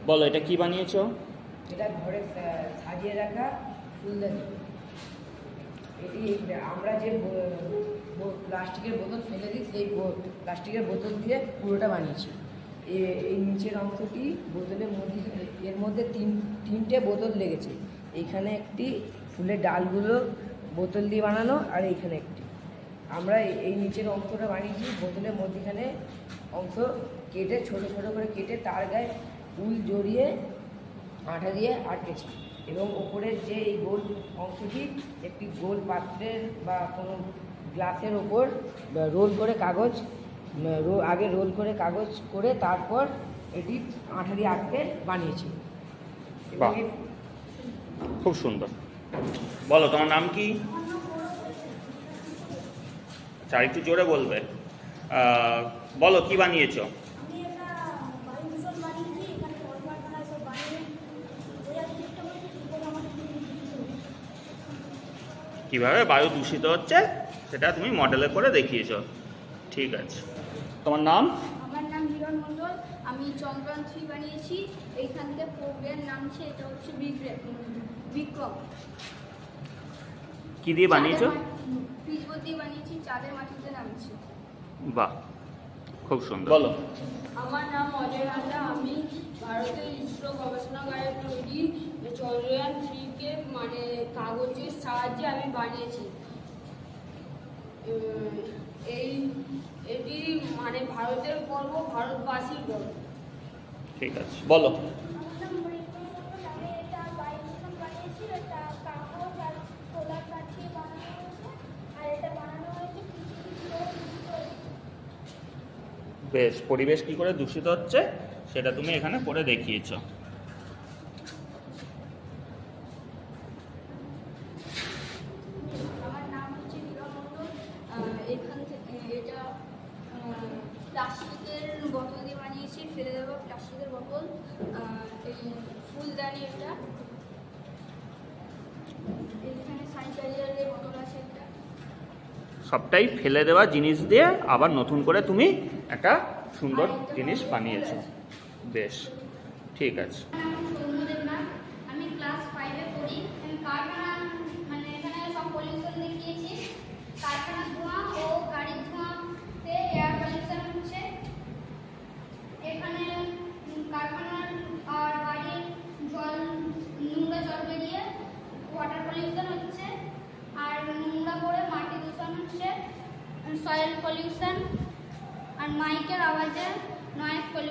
বলো এটা কি বানিয়েছো? এটা ঘরে সাজিয়ে রাখা ফুলদানি। এটি আমরা যে প্লাস্টিকের বোতল ফেলে দিই সেই প্লাস্টিকের বোতল দিয়ে পুরোটা বানিয়েছি। এই নিচের অংশটি বোতলের মধ্যে, এর মধ্যে তিনটে বোতল লেগেছে। এইখানে একটি, ফুলের ডালগুলো বোতল দিয়ে বানানো, আর এইখানে একটি। আমরা এই নিচের অংশটা বানিয়েছি বোতলের মধ্যেখানে অংশ কেটে ছোট ছোট করে কেটে তার গায়ে উল জড়িয়ে আঠা দিয়ে আটকেছি, এবং ওপরের যে এই গোল অংশটি একটি গোল পাত্রের বা কোনো গ্লাসের ওপর রোল করে কাগজ, আগে রোল করে কাগজ করে তারপর এটি আঠা দিয়ে আটকে বানিয়েছি। খুব সুন্দর। বলো তোমার নাম কি? আচ্ছা, একটু জোরে বলবে। বলো কি বানিয়েছো? কিভাবে বায়ু দূষিত হচ্ছে সেটা তুমি মডেলে করে দেখিয়েছো। ঠিক আছে, তোমার নাম? আমার নাম হিরণ মণ্ডল। আমি চন্দ্রয়ান 3 বানিয়েছি। এইখান থেকে প্রোগ্রামের নাম এটা হচ্ছে বিক্রম। কি দিয়ে বানিয়েছো? পিচবোর্ড দিয়ে বানিয়েছি, চাঁদের মাটিতে নামছি। বাহ, খুব সুন্দর। বলো। আমার নাম অজয় হালদার। আমি ভারতের ইসরো গবেষণাগারে তৈরি চন্দ্রয়ান 3 কে মানে কাগজের সাহায্যে আমি বানিয়েছি। এটি মানে ভারতের গর্ব, ভারতবাসীর গর্ব। ঠিক আছে, বলো। বেশ, পরিবেশ কি করে দূষিত হচ্ছে সেটা তুমি এখানে করে দেখিয়েছো। আমার নাম হচ্ছে হিরণ মণ্ডল। এখান থেকে এটা প্লাস্টিকের বোতল দিয়ে বানিয়েছি, ফেলে দেবো প্লাস্টিকের বোতল। এই ফুলদানি, এটা এখানে স্যানিটাইজারের বোতল আছে একটা। সবটাই ফেলে দেওয়া জিনিস দিয়ে আবার নতুন করে তুমি একটা সুন্দর জিনিস বানিয়েছো। বেশ, ঠিক আছে। আমি ক্লাস 5-এ পড়ি। আমি কারখানা মানে এখানে সব পলিউশন দেখিয়েছি। কারখানার ধোঁয়া ও গাড়ির ধোঁয়াতে এয়ার পলিউশন হচ্ছে। এখানে কারখানার আর বাড়ির জল, নোংরা জল বেরিয়ে ওয়াটার পলিউশন হচ্ছে। আর নোংরা করে মাটি দূষণ হচ্ছে, সয়েল পলিউশন। আর মাইকের আওয়াজে নয়েজ পলিউশন।